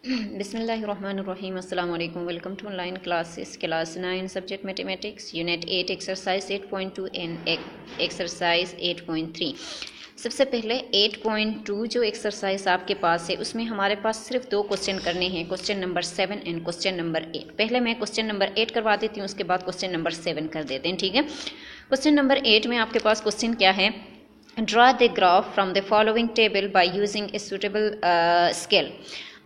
बिस्मिल्लाहिर्रहमानिर्रहीम अस्सलाम वालेकुम। Welcome to online classes class 9 subject mathematics unit 8 exercise 8.2 and exercise 8.3। सबसे पहले 8.2 जो एक्सरसाइज आपके पास है उसमें हमारे पास सिर्फ दो क्वेश्चन करने हैं, question number 7 and question number 8। पहले मैं क्वेश्चन नंबर 8 करवा देती हूँ, उसके बाद क्वेश्चन नंबर 7 कर देते हैं, ठीक है। क्वेश्चन नंबर 8 में आपके पास क्वेश्चन क्या है, draw the graph from the following table by using a suitable scale.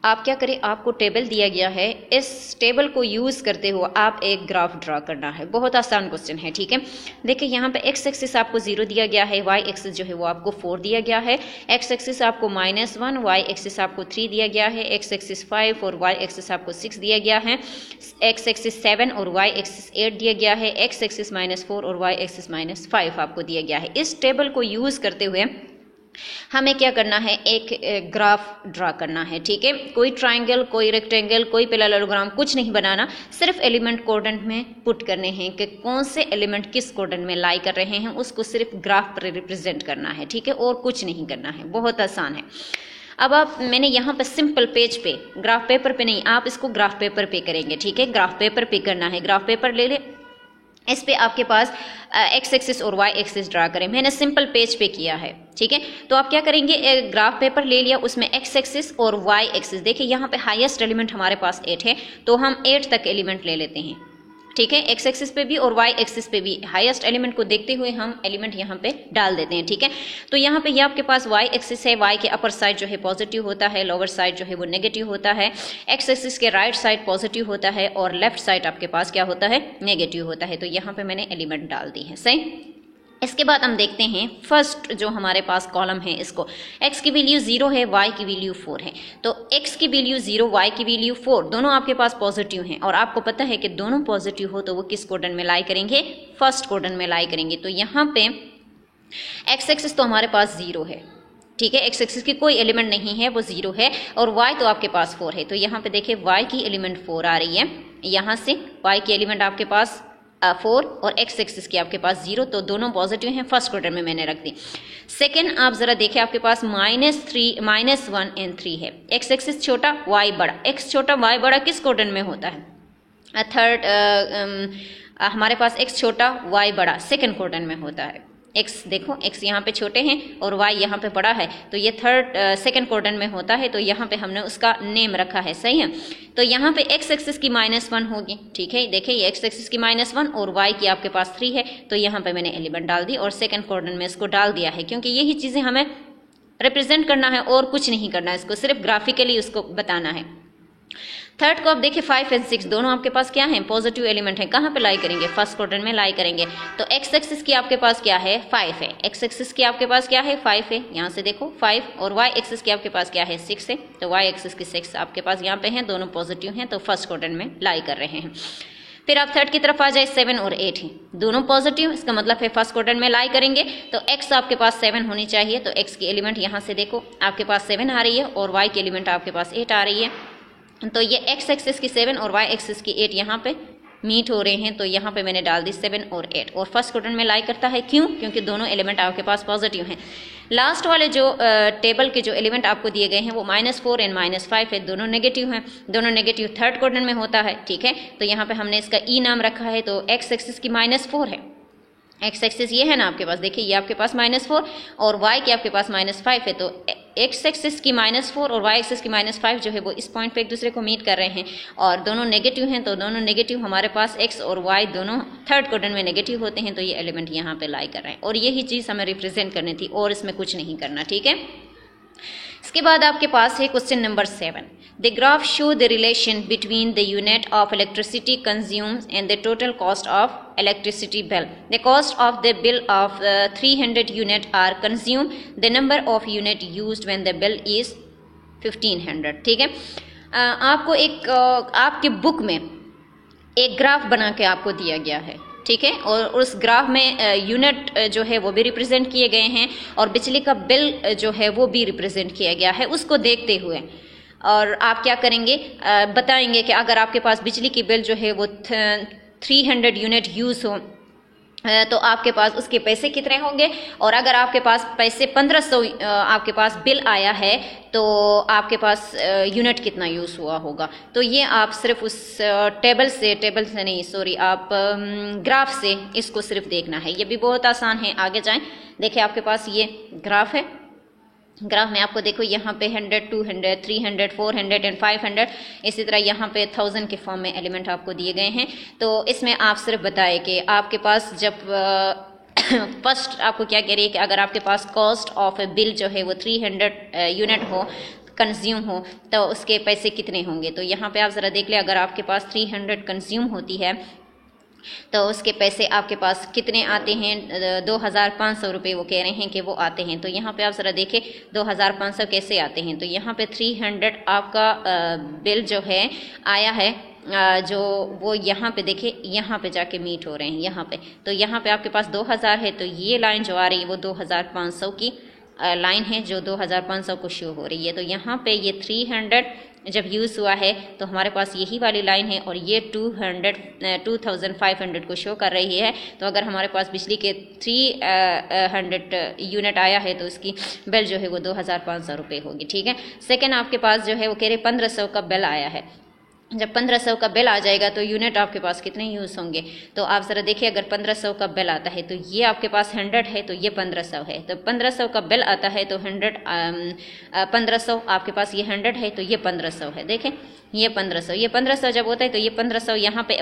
आप क्या करें, आपको टेबल दिया गया है, इस टेबल को यूज़ करते हुए आप एक ग्राफ ड्रा करना है। बहुत आसान क्वेश्चन है, ठीक है। देखिए यहाँ पे एक्स एक्सिस आपको 0 दिया गया है, वाई एक्सिस जो है वो आपको 4 दिया गया है, एक्स एक्सिस आपको -1, वाई एक्सिस आपको 3 दिया गया है, एक्स एक्सिस 5 और वाई एक्सिस आपको 6 दिया गया है, एक्स एक्सिस 7 और वाई एक्सिस 8 दिया गया है, एक्स एक्सिस -4 और वाई एक्सिस -5 आपको दिया गया है। इस टेबल को यूज़ करते हुए हमें क्या करना है, एक ग्राफ ड्रा करना है, ठीक है। कोई ट्रायंगल, कोई रेक्टेंगल, कोई पैरेललोग्राम कुछ नहीं बनाना, सिर्फ एलिमेंट कोऑर्डिनेट में पुट करने हैं कि कौन से एलिमेंट किस कोऑर्डिनेट में लाई कर रहे हैं, उसको सिर्फ ग्राफ पर रिप्रेजेंट करना है, ठीक है, और कुछ नहीं करना है। बहुत आसान है। अब मैंने यहाँ पर सिंपल पेज पे, ग्राफ पेपर पे नहीं, आप इसको ग्राफ पेपर पे करेंगे, ठीक है। ग्राफ पेपर पे करना है, ग्राफ पेपर ले ले, इस पे आपके पास एक्स एक्सिस और वाई एक्सिस ड्रा करें। मैंने सिंपल पेज पे किया है, ठीक है। तो आप क्या करेंगे, ग्राफ पेपर ले लिया, उसमें एक्स एक्सिस और वाई एक्सिस, देखिए यहाँ पे हाईएस्ट एलिमेंट हमारे पास 8 है, तो हम 8 तक एलिमेंट ले लेते हैं, ठीक है। एक्स एक्सिस पे भी और वाई एक्सिस पे भी हाईएस्ट एलिमेंट को देखते हुए हम एलिमेंट यहाँ पे डाल देते हैं, ठीक है। तो यहाँ पे ये आपके पास वाई एक्सिस है, वाई के अपर साइड जो है पॉजिटिव होता है, लोअर साइड जो है वो नेगेटिव होता है, एक्स एक्सिस के राइट साइड पॉजिटिव होता है और लेफ्ट साइड आपके पास क्या होता है, नेगेटिव होता है। तो यहाँ पे मैंने एलिमेंट डाल दी है, सही। इसके बाद हम देखते हैं फर्स्ट जो हमारे पास कॉलम है, इसको x की वैल्यू 0 है, y की वैल्यू 4 है, तो x की वैल्यू 0, y की वैल्यू 4, दोनों आपके पास पॉजिटिव हैं और आपको पता है कि दोनों पॉजिटिव हो तो वो किस कोऑर्डिनेट में लाई करेंगे, फर्स्ट कोऑर्डिनेट में लाई करेंगे। तो यहाँ पे x एक्सिस तो हमारे पास 0 है, ठीक है, एक्स एक्सिस की कोई एलिमेंट नहीं है, वो 0 है, और y तो आपके पास 4 है। तो यहाँ पे देखिए y की एलिमेंट 4 आ रही है, यहाँ से y की एलिमेंट आपके पास 4 और एक्स एक्सिस की आपके पास 0, तो दोनों पॉजिटिव हैं, फर्स्ट क्वार्टर में मैंने रख दी। सेकंड आप जरा देखिए, आपके पास -3, -1 एंड 3 है, एक्स एक्सिस छोटा, वाई बड़ा, एक्स छोटा वाई बड़ा किस क्वार्टर में होता है, थर्ड हमारे पास एक्स छोटा वाई बड़ा सेकंड क्वार्टर में होता है। एक्स देखो, एक्स यहाँ पे छोटे हैं और वाई यहाँ पे बड़ा है, तो ये थर्ड सेकंड क्वार्टर में होता है, तो यहाँ पे हमने उसका नेम रखा है, सही है। तो यहाँ पे एक्स एक्सिस की -1 होगी, ठीक है, देखिए ये एक्स एक्सिस की -1 और वाई की आपके पास 3 है, तो यहाँ पे मैंने एलिमेंट डाल दी और सेकंड क्वार्टर में इसको डाल दिया है, क्योंकि यही चीज़ें हमें रिप्रेजेंट करना है और कुछ नहीं करना है, इसको सिर्फ ग्राफिकली उसको बताना है। थर्ड को आप देखिए 5 एंड 6 दोनों आपके पास क्या है, पॉजिटिव एलिमेंट है, कहाँ पे लाई करेंगे, फर्स्ट क्वार्टर में लाई करेंगे। तो एक्स एक्सिस की आपके पास क्या है, 5 है, एक्स एक्सिस की आपके पास क्या है, 5 है, यहाँ से देखो 5, और वाई एक्सिस की आपके पास क्या है, 6 है, तो वाई एक्सिस की 6 आपके पास यहाँ पे हैं, दोनों पॉजिटिव हैं, तो फर्स्ट क्वार्टर में लाई कर रहे हैं। फिर आप थर्ड की तरफ आ जाए, 7 और 8 है, दोनों पॉजिटिव, इसका मतलब है फर्स्ट क्वार्टर में लाई करेंगे, तो x आपके पास 7 होनी चाहिए, तो x की एलिमेंट यहाँ से देखो आपके पास 7 आ रही है और y की एलिमेंट आपके पास 8 आ रही है, तो ये x एक्सिस की 7 और y एक्सिस की 8 यहाँ पे मीट हो रहे हैं, तो यहाँ पे मैंने डाल दी 7 और 8, और फर्स्ट क्वार्टर में लाई करता है, क्यों, क्योंकि दोनों एलिमेंट आपके पास पॉजिटिव हैं। लास्ट वाले जो टेबल के जो एलिमेंट आपको दिए गए हैं वो -4 एंड -5 है, दोनों नेगेटिव हैं, दोनों नेगेटिव थर्ड क्वार्टर में होता है, ठीक है। तो यहाँ पे हमने इसका ई नाम रखा है, तो एक्स एक्सिस की -4 है, एक्स एक्सिस ये है ना आपके पास, देखिए ये आपके पास -4 और y के आपके पास -5 है, तो एक्स एक्सिस की -4 और y एक्सिस की -5 जो है वो इस पॉइंट पे एक दूसरे को मीट कर रहे हैं और दोनों नेगेटिव हैं, तो दोनों नेगेटिव हमारे पास x और y दोनों थर्ड क्वार्टर में नेगेटिव होते हैं, तो ये एलिमेंट यहाँ पे लाई कर रहे हैं, और यही चीज़ हमें रिप्रेजेंट करनी थी और इसमें कुछ नहीं करना, ठीक है। इसके बाद आपके पास है question number 7, the graph show the relation between the unit of electricity consumes and the total cost of electricity bill. The cost of the bill of 300 unit are consumed. The number of unit used when the bill is 1500. ठीक है, आपको एक आपके book में एक graph बना के आपको दिया गया है, ठीक है, और उस ग्राफ में यूनिट जो है वो भी रिप्रेजेंट किए गए हैं और बिजली का बिल जो है वो भी रिप्रेजेंट किया गया है, उसको देखते हुए और आप क्या करेंगे, बताएंगे कि अगर आपके पास बिजली की बिल जो है वो 300 यूनिट यूज़ हो तो आपके पास उसके पैसे कितने होंगे। और अगर आपके पास पैसे 1500 आपके पास बिल आया है तो आपके पास यूनिट कितना यूज़ हुआ होगा। तो ये आप सिर्फ उस टेबल से नहीं सॉरी, आप ग्राफ से इसको सिर्फ देखना है। ये भी बहुत आसान है। आगे जाएं, देखिए आपके पास ये ग्राफ है। ग्राफ में आपको देखो यहाँ पे 100, 200, 300, 400 एंड 500, इसी तरह यहाँ पे 1000 के फॉर्म में एलिमेंट आपको दिए गए हैं। तो इसमें आप सिर्फ बताएं कि आपके पास जब फर्स्ट आपको क्या कह रही है कि अगर आपके पास कॉस्ट ऑफ ए बिल जो है वो 300 यूनिट हो, कंज्यूम हो, तो उसके पैसे कितने होंगे। तो यहाँ पे आप ज़रा देख लें, अगर आपके पास 300 कंज्यूम होती है तो उसके पैसे आपके पास कितने आते हैं, 2500 रुपये वो कह रहे हैं कि वो आते हैं। तो यहाँ पे आप ज़रा देखें 2500 कैसे आते हैं। तो यहाँ पे 300 आपका बिल जो है आया है, जो वो यहाँ पे देखे, यहाँ पे जाके मीट हो रहे हैं यहाँ पे। तो यहाँ पे आपके पास 2000 है, तो ये लाइन जो आ रही है वो 2500 की लाइन है जो 2500 को शो हो रही है। तो यहाँ पे ये 300 जब यूज़ हुआ है तो हमारे पास यही वाली लाइन है और ये 2500 को शो कर रही है। तो अगर हमारे पास बिजली के 300 यूनिट आया है तो उसकी बिल जो है वो 2500 रुपये होगी। ठीक है। सेकंड आपके पास जो है वो कह रहे 1500 का बिल आया है। जब 1500 का बिल आ जाएगा तो यूनिट आपके पास कितने यूज़ होंगे। तो आप ज़रा देखिए, अगर 1500 का बिल आता है तो ये आपके पास 100 है, तो ये 1500 है। तो 1500 का बिल आता है तो 1500 आपके पास ये 100 है, तो ये 1500 है। देखें ये 1500 जब होता है तो ये 1500 यहाँ पे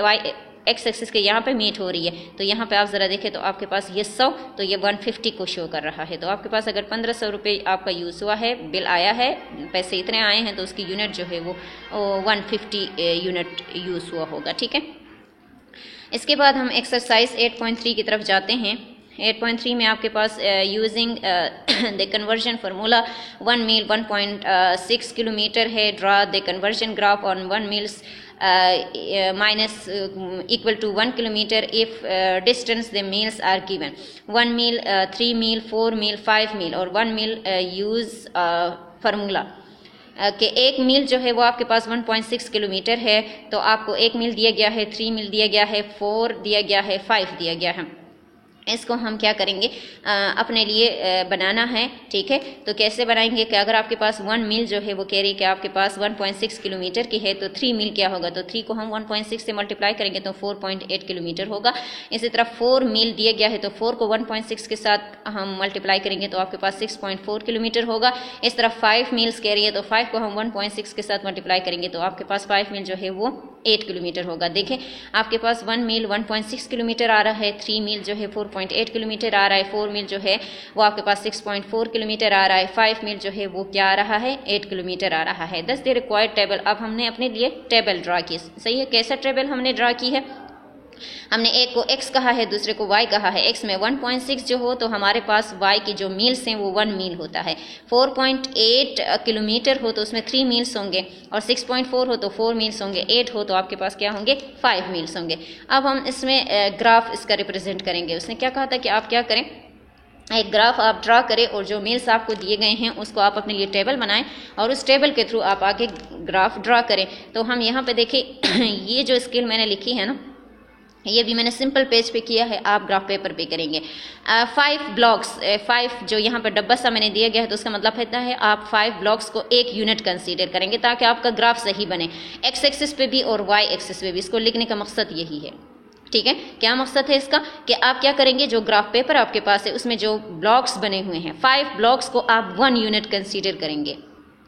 एक्स एक्सिस के यहाँ पे मीट हो रही है। तो यहाँ पे आप ज़रा देखें तो आपके पास ये 100, तो ये 150 को शो कर रहा है। तो आपके पास अगर 1500 रुपये आपका यूज़ हुआ है, बिल आया है, पैसे इतने आए हैं, तो उसकी यूनिट जो है वो 150 यूनिट यूज़ हुआ होगा। ठीक है। इसके बाद हम एक्सरसाइज 8.3 की तरफ जाते हैं। 8.3 में आपके पास यूजिंग द कन्वर्जन फार्मूला 1 मील 1.6 किलोमीटर है। Draw the conversion graph on 1 miles minus equal to 1 kilometer if distance the meals are given 1 meal, 3 meal, 4 meal, 5 meal और 1 meal use फार्मूला कि 1 मील जो है वो आपके पास 1.6 किलोमीटर है। तो आपको 1 मील दिया गया है, 3 मील दिया गया है, 4 दिया गया है, 5 दिया गया है। इसको हम क्या करेंगे, अपने लिए बनाना है। ठीक है। तो कैसे बनाएंगे कि अगर आपके पास 1 मील जो है वो कह रही है कि आपके पास 1.6 किलोमीटर की है, तो 3 मील क्या होगा, तो 3 को हम 1.6 से मल्टीप्लाई करेंगे तो 4.8 किलोमीटर होगा। इसी तरह 4 मील दिया गया है, तो 4 को 1.6 के साथ हम मल्टीप्लाई करेंगे तो आपके पास 6.4 किलोमीटर होगा। इस तरह 5 मील्स कह रही है, तो 5 को हम 1.6 के साथ मल्टीप्लाई करेंगे तो आपके पास 5 मील जो है वो 8 किलोमीटर होगा। देखें आपके पास 1 मील 1.6 किलोमीटर आ रहा है, 3 मील जो है 4.8 किलोमीटर आ रहा है, 4 मील जो है वो आपके पास 6.4 किलोमीटर आ रहा है, 5 मील जो है वो क्या आ रहा है, 8 किलोमीटर आ रहा है। दस द रिक्वायर्ड टेबल। अब हमने अपने लिए टेबल ड्रा की। सही है। कैसा टेबल हमने ड्रा की है, हमने एक को x कहा है, दूसरे को y कहा है। x में 1.6 जो हो तो हमारे पास y की जो मील्स हैं वो 1 मील होता है। 4.8 किलोमीटर हो तो उसमें 3 मील्स होंगे और 6.4 हो तो 4 मील्स होंगे, 8 हो तो आपके पास क्या होंगे, 5 मील्स होंगे। अब हम इसमें ग्राफ इसका रिप्रेजेंट करेंगे। उसने क्या कहा था कि आप क्या करें, एक ग्राफ आप ड्रा करें और जो मील्स आपको दिए गए हैं उसको आप अपने लिए टेबल बनाएं और उस टेबल के थ्रू आप आगे ग्राफ ड्रा करें। तो हम यहाँ पे देखें ये जो स्केल मैंने लिखी है ना, ये भी मैंने सिंपल पेज पे किया है, आप ग्राफ पेपर पे करेंगे। 5 ब्लॉक्स, 5 जो यहाँ पर डब्बा सा मैंने दिया गया है, तो उसका मतलब होता है आप 5 ब्लॉक्स को एक यूनिट कंसीडर करेंगे ताकि आपका ग्राफ सही बने, एक्स एक्सिस पे भी और वाई एक्सिस पे भी। इसको लिखने का मकसद यही है। ठीक है। क्या मकसद है इसका कि आप क्या करेंगे, जो ग्राफ पेपर आपके पास है उसमें जो ब्लॉक्स बने हुए हैं 5 ब्लॉक्स को आप 1 यूनिट कंसीडर करेंगे।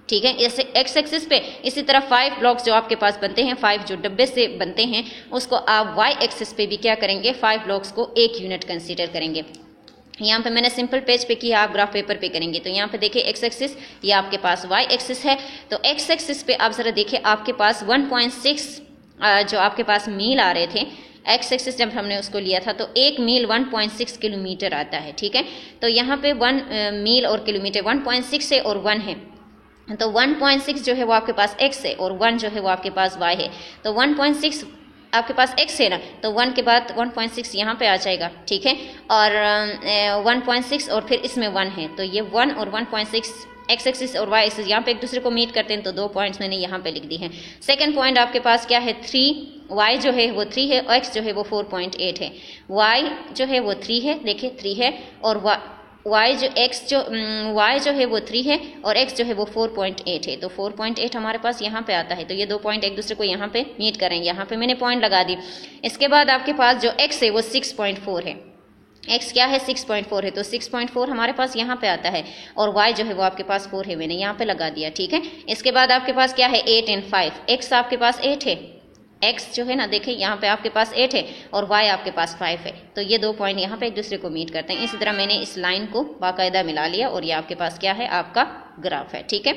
ठीक है। ऐसे एक्स एक्सिस पे इसी तरह 5 ब्लॉक्स जो आपके पास बनते हैं, 5 जो डब्बे से बनते हैं, उसको आप वाई एक्सिस पे भी क्या करेंगे, 5 ब्लॉक्स को 1 यूनिट कंसीडर करेंगे। यहाँ पे मैंने सिंपल पेज पे किया, आप ग्राफ पेपर पे करेंगे। तो यहाँ पे देखिए एक्स एक्सिस, ये आपके पास वाई एक्सिस है। तो एक्स एक्सिस पे आप ज़रा देखिए आपके पास 1.6 जो आपके पास मील आ रहे थे, एक्स एक्सिस जब हमने उसको लिया था तो 1 मील 1.6 किलोमीटर आता है। ठीक है। तो यहाँ पे 1 मील और किलोमीटर 1.6 है और 1 है, तो 1.6 जो है वो आपके पास x है और 1 जो है वो आपके पास y है। तो 1.6 आपके पास x है ना, तो 1 के बाद 1.6 यहाँ पे आ जाएगा। ठीक है। और 1.6 और फिर इसमें 1 है, तो ये 1 और 1.6 एक्स एक्सिस और वाई एक्सिस यहाँ पे एक दूसरे को मीट करते हैं, तो 2 पॉइंट्स मैंने यहाँ पे लिख दी हैं। सेकंड पॉइंट आपके पास क्या है, 3 y जो है वो 3 है और x जो है वो 4.8 है। y जो है वो 3 है, देखिए 3 है, और y जो है वो 3 है और x जो है वो 4.8 है। तो 4.8 हमारे पास यहाँ पे आता है। तो ये 2 पॉइंट एक दूसरे को यहाँ पे मीट करेंगे। यहाँ पे मैंने पॉइंट लगा दी। इसके बाद आपके पास जो x है वो 6.4 है। x क्या है 6.4 है, तो 6.4 हमारे पास यहाँ पे आता है, और y जो है वो आपके पास 4 है, मैंने यहाँ पे लगा दिया, ठीक है। इसके बाद आपके पास क्या है 8 और 5, x आपके पास 8 है, x जो है ना देखिए यहाँ पे आपके पास 8 है और y आपके पास 5 है। तो ये 2 पॉइंट यहाँ पे एक दूसरे को मीट करते हैं। इसी तरह मैंने इस लाइन को बाकायदा मिला लिया और ये आपके पास क्या है, आपका ग्राफ है, ठीक है।